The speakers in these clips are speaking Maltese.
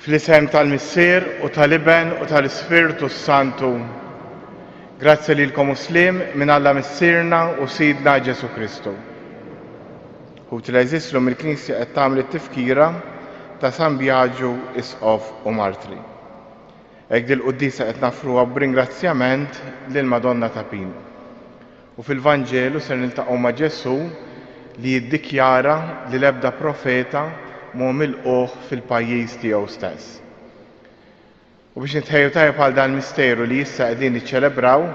Fl-isem tal-Missier u tal-Iben u tal-Ispirtu Santu. Grazzi lilkom Muslim minn Alla Missierna u Sidna Ġesu Kristu. U t-leżislu mill-Knisja qed tagħmel it-tifkira ta' San Biagio Isqof u Martri. Hekk dil-Quddisa qed nafruha b'ringrazzjament lil Madonna ta' Pino. U fil-Vanġelu ser niltaqgħu ma' Ġesu li jiddikjara li l-ebda profeta mu milquh fil-pajjiż tiegħu stess. U biex nitħejju tajjeb għal dan misteru li issa qegħdin niċċelebraw,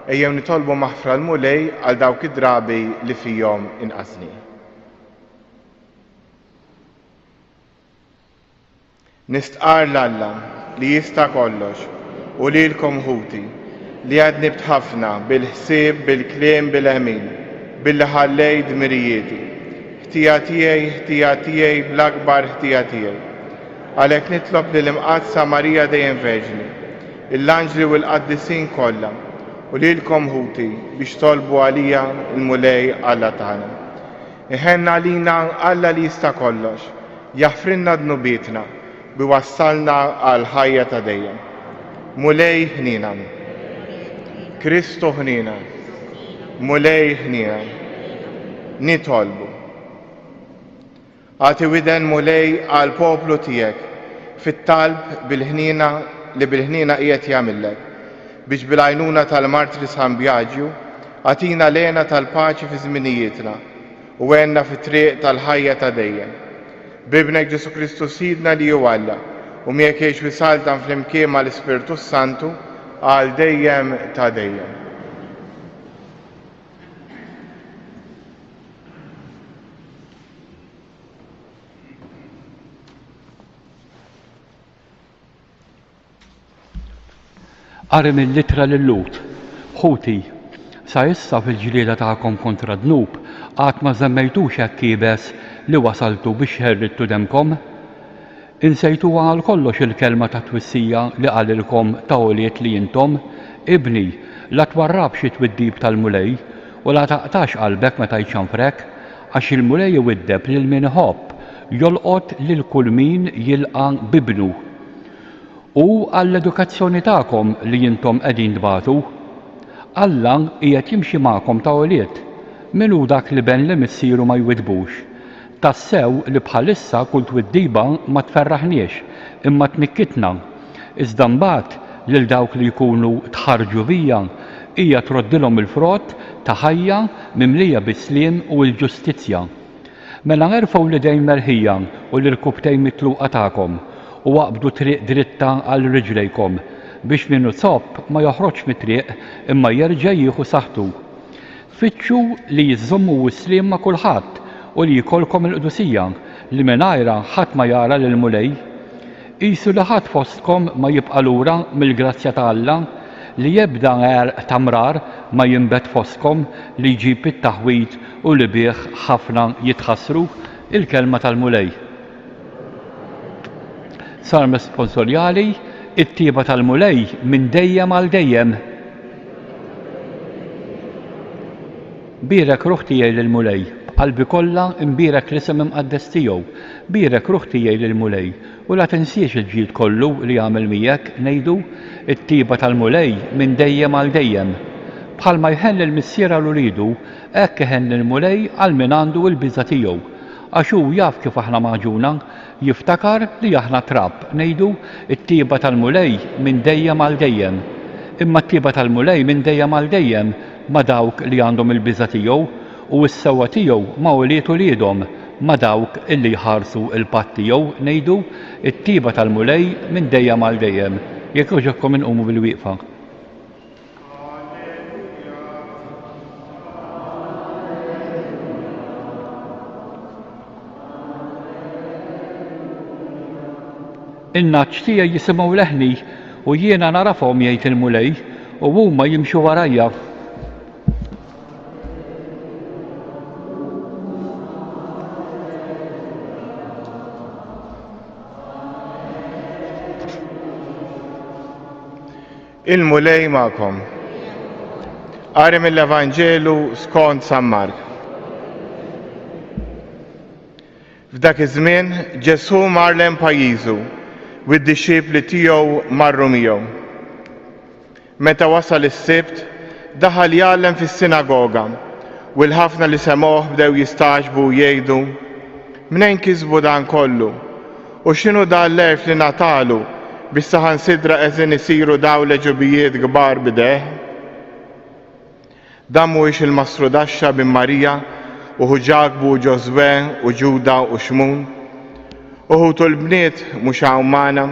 ejjew nitolbu maħfra l-mulej għal dawk id-drabi li fihom inqasni. Nistqar l-Alla li jista' kollox u lilkom ħuti li għadni btħafna bil-ħsieb, bil-kliem, bil-ħmin, billi ħallej dmirijieti. Ħtija tiegħi bl-akbar ħtija tiegħi. Għalhekk nitlob lil imqazza Marija dejjem Verġni, l-anġli u l-qaddisin kollha u lilkom ħuti biex tolbu għalija l-mulej Alla tagħna. Iħenna għalina Alla li jista' kollox, jaħfrinna dnubietna bi wassalna għal ħajja ta' dejjem. Mulej ħnina. Kristu ħnina. Mulej ħnina. Nitolbu. Għati widen mulej għal poplu tiegħek fit-talb bil-ħnina li bil-ħnina qiegħed jagħmilek biex bil-għajnuna tal-Martri San Biagio għatina lena tal-paċi fi żminijietna u għenna fit-triq tal-ħajja ta' dejjem. Bibnek Ġesu Kristu Sidna li hu Alla u miegħek jgħix wisaltan flimkien mal-Ispirtu Santu għal dejjem ta' dejjem. Qari mill-litra lill-Lut, ħuti, sa issa fil-ġlieda tagħkom kontra dnub qatt ma żemmejtux hekk kiebes li wasaltu biex ħerrittu demkom? Insejtuha għal kollox il-kelma ta' twissija li qalilkom ta' għoliet li intom, ibni, la twarrab xi twiddib tal-mulej u la taqtax qalbek meta jċanfrek, għax il-mulej iwiddeb lil min iħobb jolqot lil kull min jilqa' bibnu. U għall-edukazzjoni tagħkom li intom qegħdin tbagħtu. Alla qiegħed jimxi magħkom ta' għoliet. Min hu dak li ben li missieru ma jwidbux. Tassew li bħalissa kull twiddiba ma tferraħniex imma tnikkitna. Iżda mbagħad lil dawk li jkunu tħarġu vija hija troddilhom il-frott ta' ħajja mimlija bis-sliem u l-ġustizzja. Mela nerfgħu l-idejn merħija u l-irkubtejn mitluqa tagħkom u waqbdu triq dritta għal riġlejkom biex minnu zopp ma joħroġ mit-triq imma jerġa' jieħu saħħtu. Fittxu li jiżommu wislim ma' kulħadd u li jkollkom il-qdusija li mingħajrha ħadd ma jara lil mulej. Qisu li ħadd fostkom ma jibqa' lura mill-grazzja ta' Alla li jebda għerq tamrar ma jinbet fostkom li jġib it-taħwit u li bih ħafna jitħassru il-kelma tal-mulej. Salm responsorjali, it-tieba tal-mulej minn dejjem għal dejjem. Birek ruħ tiegħi lill-mulej, qalbi kollha imbirek l-isem imqaddes tiegħu. Birek ruħ tiegħi lill-mulej u la tinsiex il-ġid kollu li għamel miegħek ngħidu it-tieba tal-mulej minn dejjem għal dejjem. Bħalma jħenn il-missiera l-uridu, hekk iħenn il-mulej għal min għandu l-biża' tiegħu. Għax hu jaf kif aħna maġuna, jiftakar li aħna trab, ngħidu it-tieba tal-mulej minn dejjem għal dejjem. Imma t-tieba tal-mulej minn dejjem għal dejjem ma' dawk li għandhom il-biża' tiegħu u s-sewwa tiegħu ma' ulietu liedhom ma' dawk illi jħarsu l-patt tiegħu ngħidu it-tieba tal-mulej minn dejjem għal dejjem. Jekk oġobkom inqumu bil-wieqfa. In-naċċ tiegħi jisimgħu leħni u jiena narafhom jgħid il-mulej u huma jimxu warajja. Il-mulej magħkom. Qari mill-Evanġelu skont San Mark. F'dak iż-żmien Ġesu mar lejn pajjiżu u d-dixxiepli tiegħu marru miegħu. Meta wasal is-sibt, daħal jgħallem fis-sinagoga u l-ħafna li semgħuh bdew jistaġbu u jgħidu: Mnejn kisbu dan kollu? U x'inhu dan l-erf li natalu biex saħansidra qegħdin isiru dawn l-eġubijiet kbar bideh? Dan mhuwiex il-Mastru Daxxa bin Marija u Ġakbu u Ġoswe u Ġuda u Xmun? Uħutu l-bniet mhux hawn magħna?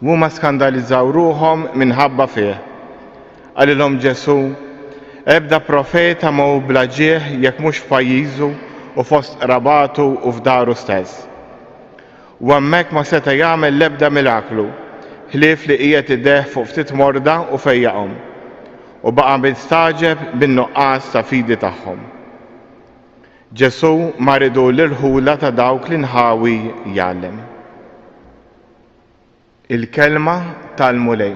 Huma skandalizzaw ruhom minħabba fih. Qalilhom Ġesu: ebda profeta ma hu bla ġieħ jekk mhux f'pajjiżu u fost qrabatu u f'daru stess. U hemmhekk ma seta' jagħmel l-ebda miraklu, ħlief li qiegħed iddeħħ fuq ftit morda u fejjaqhom. U baqa' mistaġeb bin-nuqqas ta' fidi tagħhom. Ġesu ma ridu l-irħula ta' dawk li nħawi jgħallem. Il-kelma tal-mulej.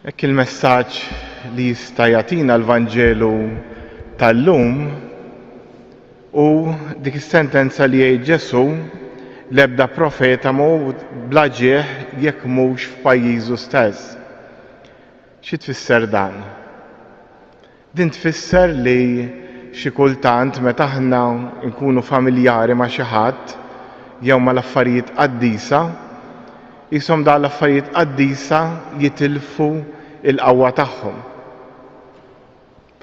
Hekk il-messaġġ li jista' jagħtina l-Vanġelu tal-lum u dik is-sentenza li jgħid Ġesu: l-ebda profeta mhu bla ġieħ jekk mhux f'pajjiżu stess. Xi tfisser dan? Din tfisser li xi kultant meta aħna nkunu familjari ma' xi ħadd jew mal-affarijiet qaddisa, qishom dawn l-affarijiet qaddisa jitilfu il-qawwa tagħhom.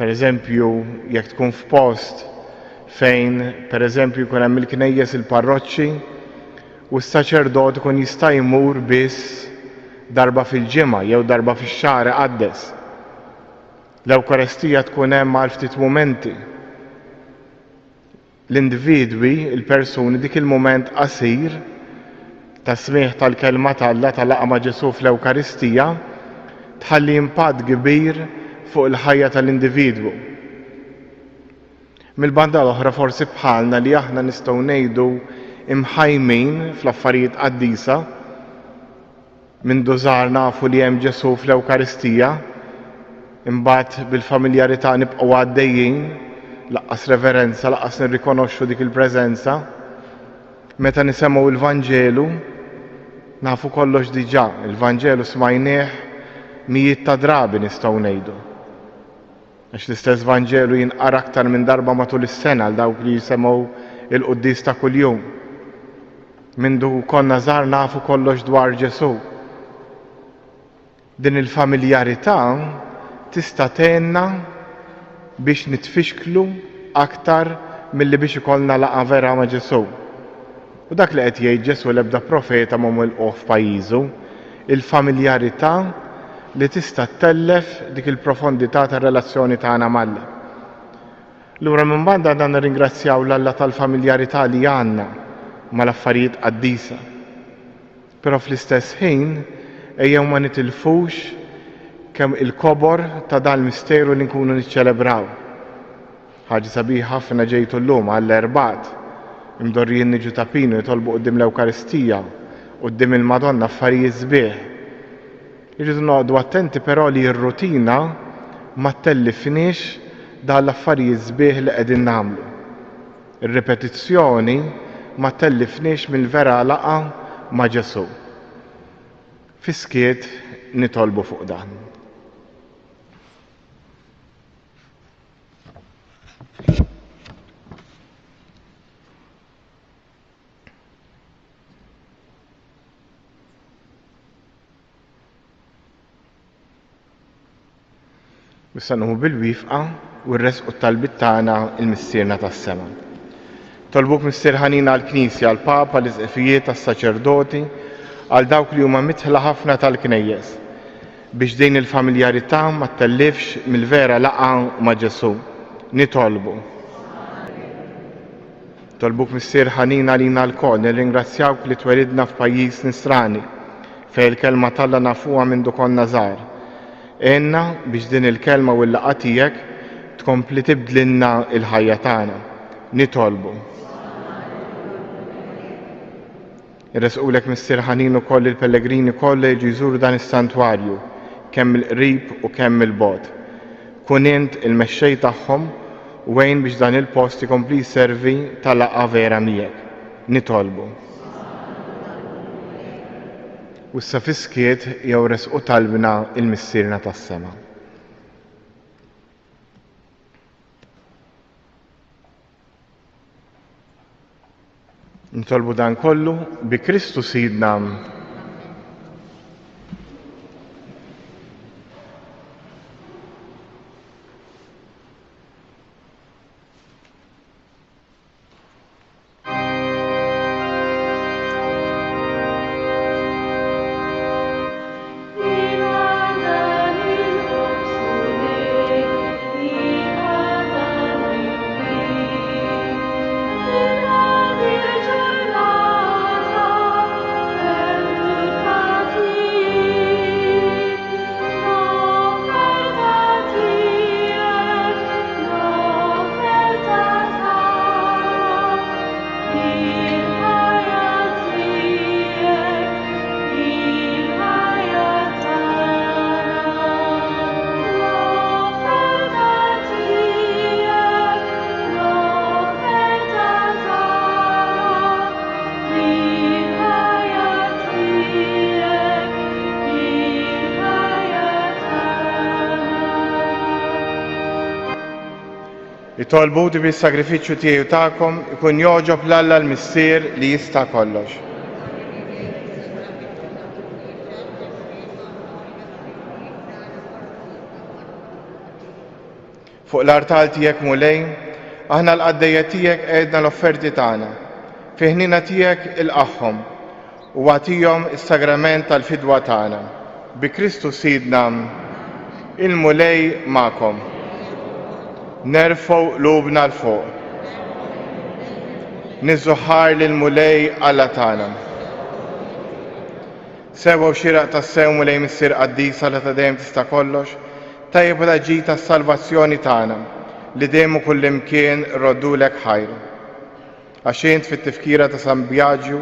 Pereżempju, jekk tkun f'post fejn pereżempju jkun hemm il-knejjes il-parroċċi u s-saċerdot ikun jista' jmur biss darba fil-ġimgħa jew darba fix-xahar iqaddes. L-Ewkaristija tkun hemm għal ftit mumenti. L-individwi, il-persuni, dik il-mument qasir ta' smigħ tal-kelma tal-Alla tal-laqgħa ma' Ġesu fl-Ewkaristija tħalli impatt kbir fuq il-ħajja tal-individwu. Mill-banda l-oħra forsi bħalna li aħna nistgħu ngħidu imħajmin fl-affarijiet qaddisa mindu żgħar nafu li hemm Ġesu fl-Ewkaristija, imbagħad bil-familjarità nibqgħu għaddejjin, laqqas reverenza, laqqas nirrikonoxxu dik il-preżenza. Meta nisemgħu l-Vanġelu nafu kollox diġà, il-Vanġelu smajnieh mijiet ta' drabi nistgħu ngħidu. Għax l-istess Vanġelu jinqara aktar minn darba matul is-sena għal dawk li jisemgħu il-quddies ta' kuljum. Mindu konna żgħar nafu kollox dwar Ġesu. Din il-familjarità tista' tgħinna biex nitfixklu aktar milli biex ikollna laqgħa vera ma' Ġesu. U dak li qed jgħid Ġesu l-ebda profeta ma milquh f'pajjiżu, il-familjarità li tista' tellef dik il-profondità tar-relazzjoni tagħna mal-Alla. Lura minn banda dan nirringrazzjaw l-Alla tal-familjarità li għandna mal-affarijiet qaddisa. Però fl-istess ħin ejjew ma nitilfux kemm il-kobor ta' dal-misteru li nkunu niċċelebraw. Ħaġa sabiħa ħafna ġejtu llum għall-Erbgħat, imdorrijin niġu ta' Pinu jitolbu quddiem l-Ewkaristija, quddiem il-Madonna affarijiet sbieħ. Irridu noqgħdu attenti però li r-rutina ma tellifniex dan l-affarijiet sbieħ li qegħdin nagħmlu. Ir-repetizzjoni ma tellifniex mill-vera laqgħa ma' Ġesu. Fiskiet nitolbu fuq dan. Issa nħu bil-wifqa u r-resqu tal-bit tagħna il-missierna tas-sema. Tolbuk Missier Ħanina għall-Knisja, għall-Papa, l-Isqefijiet, tas-Saċerdoti, għal dawk li huma mitħla ħafna tal-Knejjes biex din il-familjarità ma tellifx mill-vera laqgħa ma' Ġesu. Nitolbu. Tolbuk Missier Ħanina lina l-kol, nirringrazzjawk li twelidna f'pajjiż nisrani fejn il-kelma tal-Alla nafuha minn konna żgħar. Għenna biex din il-kelma u l-laqgħa tiegħek tkompli tibdlilna il-ħajja tagħna. Nitolbu. Irresqulek Missier Ħanin ukoll il-Pellegrini kollha jiġu jżuru dan is-santwarju, kemm il-qrib u kemm il-bogħod. Kun int il-mexxej tagħhom u għejn biex dan il-post ikompli servi tal-laqgħa vera miegħek. Nitolbu. U issa fiskiet jew resqu talbna il-missierna tas-sema. Nitolbu dan kollu bi Kristu Sidna. Itolbu bi s-sagrifiċċju tiegħu tagħkom ikun jogħġob l-Alla l-Missier li jista' kollox. Fuq l-artal tiegħek mulej, aħna l-qaddejja tiegħek qegħdna l-offerti tagħna. Fi ħnina tiegħek ilqaħħom u agħtihom is-sagrament tal-fidwa tagħna. Bi Kristu Sidna il-mulej magħkom. Nerfgħu qlubna l fuq. Niżżuħħar lil mulej Alla tagħna. Sewwa u xieraq tas-sew mulej Missier Qaddisa li ta' dejjem tista' kollox, tajjeb u taġġi tas-salvazzjoni tagħna li dejjem u kullimkien roddulek ħajr. Għax int fit-tifkira ta' San Bjaġju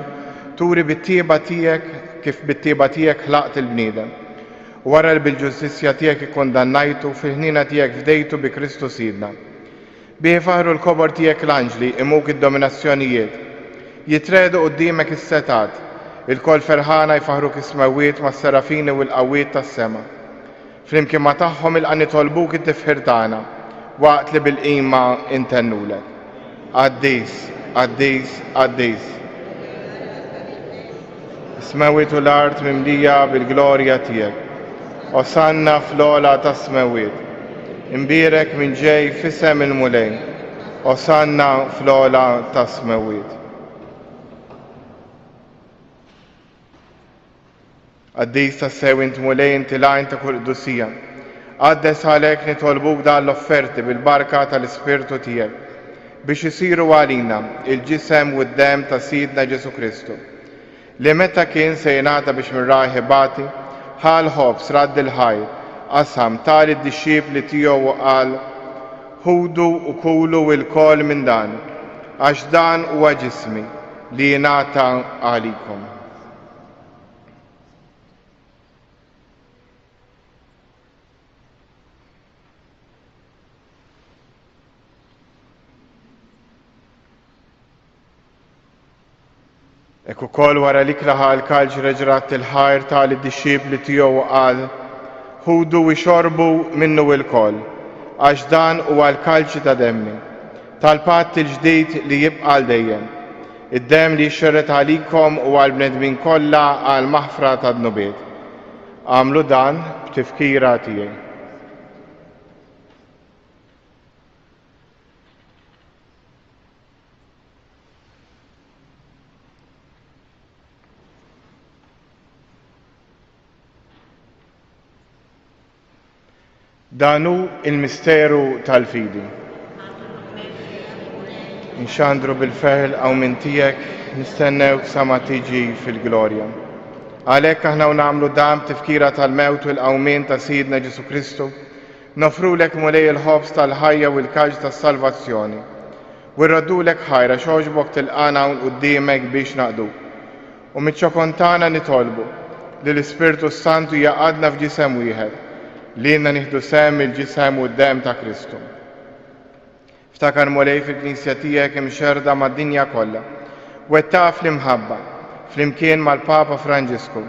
turi bit-tieba tiegħek kif bit-tieba tiegħek ħlaqt il-bniedem. Wara li bil-ġustizzja tiegħek ikkondannajtu fil-ħnina tiegħek fdejtu bi Kristu Sidna. Bih faħru l-kobor tiegħek l-anġli imuk id-dominazzjonijiet. Jitredu quddiemek is-setat, il-kol ferħana jfaħruk ismewwiet mas-serafini u l-qawwiet tas-sema. Flimkien ma' tagħhom ilqa' nitolbuk it-tifħir tagħna waqt li bil-qima intennulek. Qaddis, qaddis, qaddis. Ismewwiet u l-art mimlija bil-glorja tiegħek. Osanna fl-ola ta' smewwiet, imbierek minn ġej f'isem il-mulej, osanna fl-ola ta' smewwiet. Qaddis tas-sew int mulej inti lajn ta' kull quddusija. Qaddes għalhekk nitolbuk dan l-offerti bil-barka tal-Ispirtu tiegħek biex isiru għalina il-ġisem u d-dem ta' Sidna Ġesu Kristu li meta kien se jingħata biex mir-raħibati ħal ħobs radd il-ħajr, qasam tal id-dixxiepli tiegħu qal ħudu u kulu l-kol minn dan, għax dan huwa ġismi li jingħata għalikom. Ek ukoll wara li klaħa l-kalġ reġrat il-ħajr tal id-dixxiepli tiegħu qal ħudu u xorbu minnu l-koll, għax dan huwa l-kalġ ta' demmi, tal-patt il-ġdid li jibqa' dejjem. Id-demm li jxerret għalikom u għall-bnedmin kollha għal maħfra tad-nubiet. Għamlu dan b'tifkira tiegħi. Danu il-misteru tal-fidi. Nxandru bil-feħl għaw minn tijek nistennew sama tiġi fil-glorja. Għalek aħna nagħmlu dan tifkira tal-mewt u l-qawmien ta' Sidna Ġesu Kristu, nofrulek mulej il-ħobs tal-ħajja u l-kaġ tas-salvazzjoni. U rraddulek ħajra xogħġbok tilqana quddiemek biex naqdu. U miċ-ċokontana nitolbu li l-Ispirtu Santu jaqadna f'ġisem wieħed li jenna nieħdu sem il-ġisem u d-dem ta' Kristu. Ftakar Mulej fil-Knisja tiegħek imxerda mad-dinja kollha. Wettaha fl-imħabba, flimkien mal-Papa Franġisku,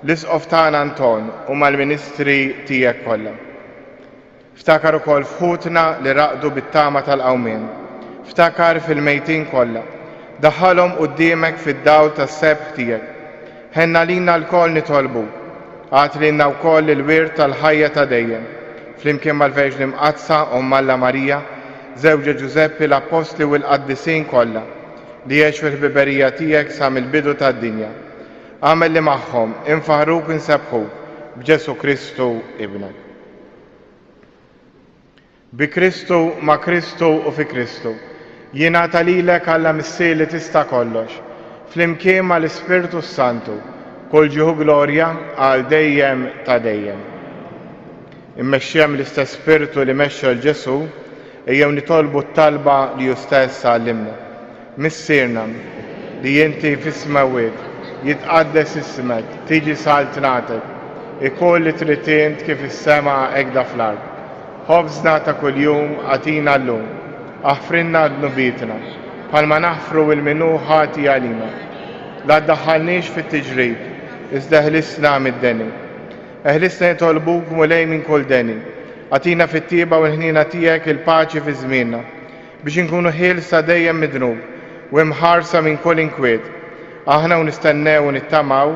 l-Isqof tagħna Anton u mal-Ministri tiegħek kollha. Ftakar ukoll fħutna li raqdu bit-tama tal-qawmien. Ftakar fil-mejtin kollha. Daħħalhom quddiemek fid-dawl tas-sebħ tiegħek. Ħenna lilna l-koll nitolbu. Għat lilna wkoll il-wirt tal-ħajja ta' dejjem. Flimkien mal-Verġni Mqazza Omm Alla Marija, Żewġa Ġuseppi l-Apostli u l-Qaddisin kollha li jgħix fil-ħbiberija tiegħek sa mill-bidu tad-dinja. Għamel li magħhom infaħruk insebħuk b'Ġesu Kristu Ibnek. Bi Kristu, ma' Kristu u fi Kristu. Jingħata lilek Alla Missier li tista' kollox. Flimkien mal-Ispirtu Santu, kull ġieħu glorja għal dejjem ta' dejjem. Immexxija mill-istess Spiritu li mexxa l-Ġesu, ejjew nitolbu t-talba li hu stess għallimna. Missierna li inti fis-smawiet jitqaddes ismek, tiġi saltnatek, ikoll li trid int kif is-sema hekk fl-ard. Ħobżna ta' kuljum għatina llum, aħfrinna d-nubitna, bħalma naħfru il-minu ħati għalina. La ddaħħalniex fit-tiġrid, iżda ħlisna mid-deni. Eħlisna jitolbuk Mulej minn kull deni. Għatina fit-tieba u l-ħnina tiegħek il-paċi fi żmienna, biex inkunu ħielsa dejjem midnub u imħarsa minn kull inkwiet. Aħna u nistennew u nittamaw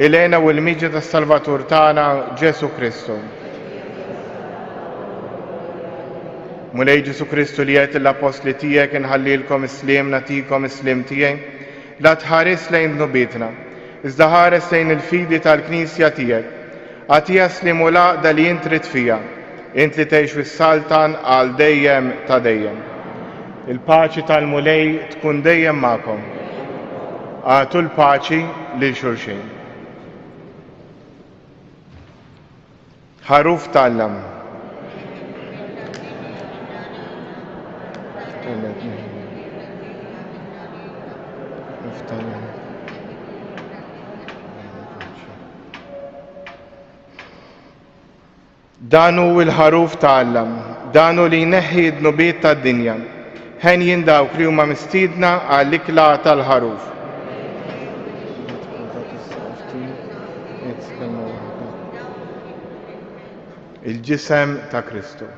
ilejna u l-miġja tas-Salvatur tagħna Ġesu Kristu. Mulej Ġesu Kristu li qed l-Apostli tiegħek inħallilkom isliem nagħtikom islim tiegħi, la tħares lejn dnubitna, iżda ħares lejn il-fidi tal-Knisja tiegħek. Għatija slim u laqda li int trid fiha, int li tgħix fis-Saltan għal dejjem ta' dejjem. Il-paċi tal-Mulej tkun dejjem magħkom. Għatu l-paċi lil xulxin. Ħaruf tal-lam. Danu il-ħaruf tal-lam, danu li jneħħi d-nubiet tad-dinja. Ħen jindawk li huma mistiedna għall-ikla tal-ħaruf. Il-ġisem ta' Kristu.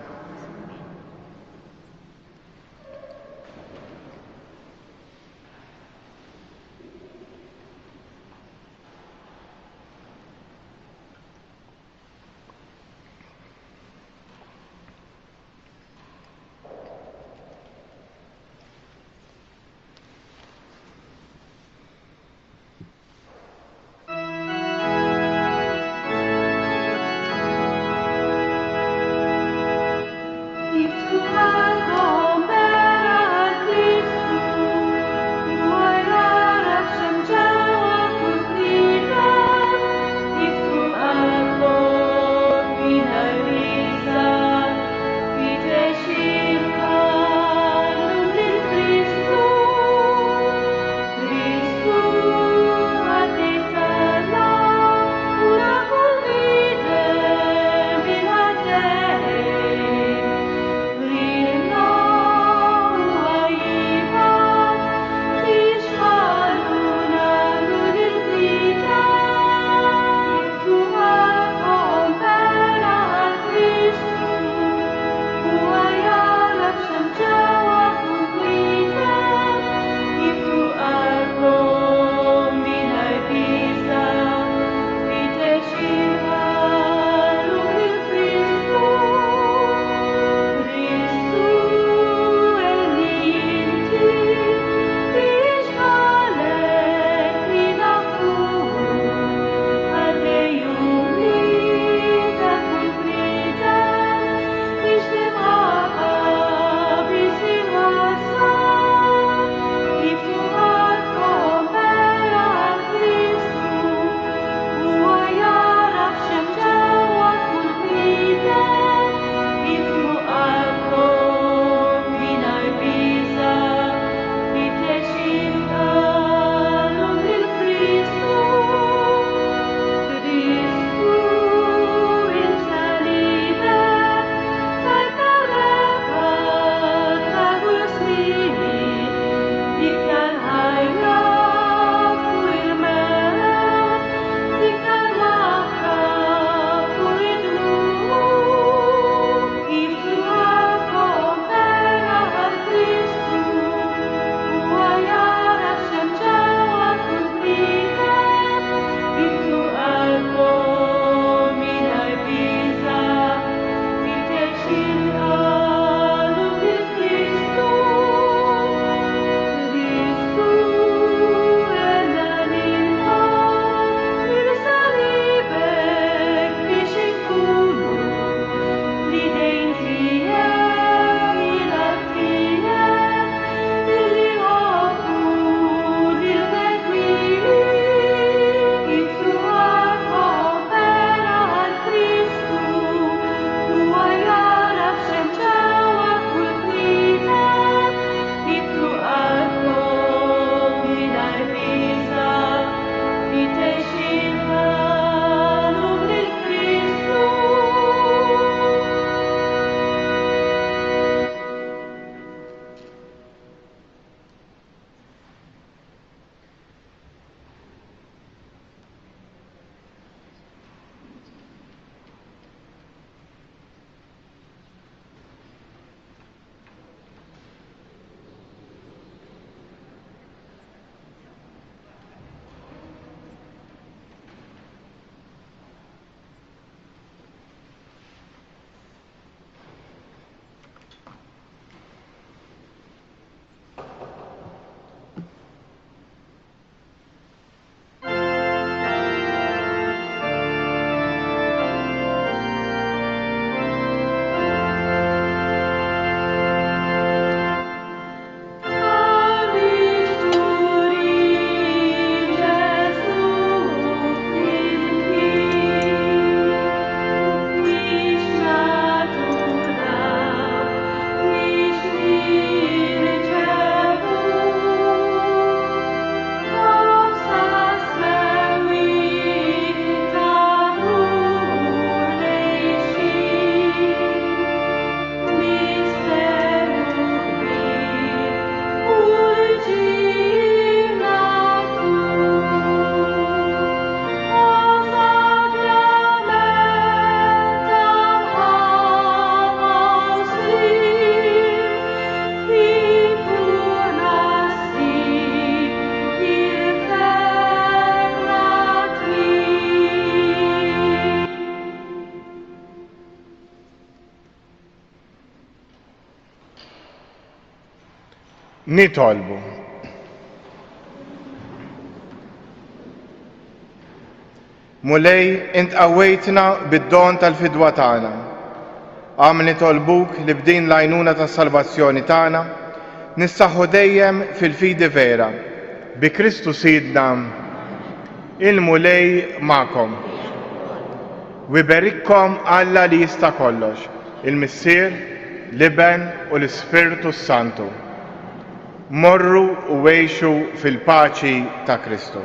Nitolbu. Mulej int qawwejtna bid-don tal-fidwa tagħna. Għam nitolbuk li b'din l-għajnuna tas-salvazzjoni tagħna nissaħħu dejjem fil-fidi vera bi Kristu Sidna il-mulej magħkom. Wiberikkom Alla li jista' kollox, il-Missier, l-Iben u l-Ispirtu Santu. Morru u għejxu fil-paċi ta' Kristu.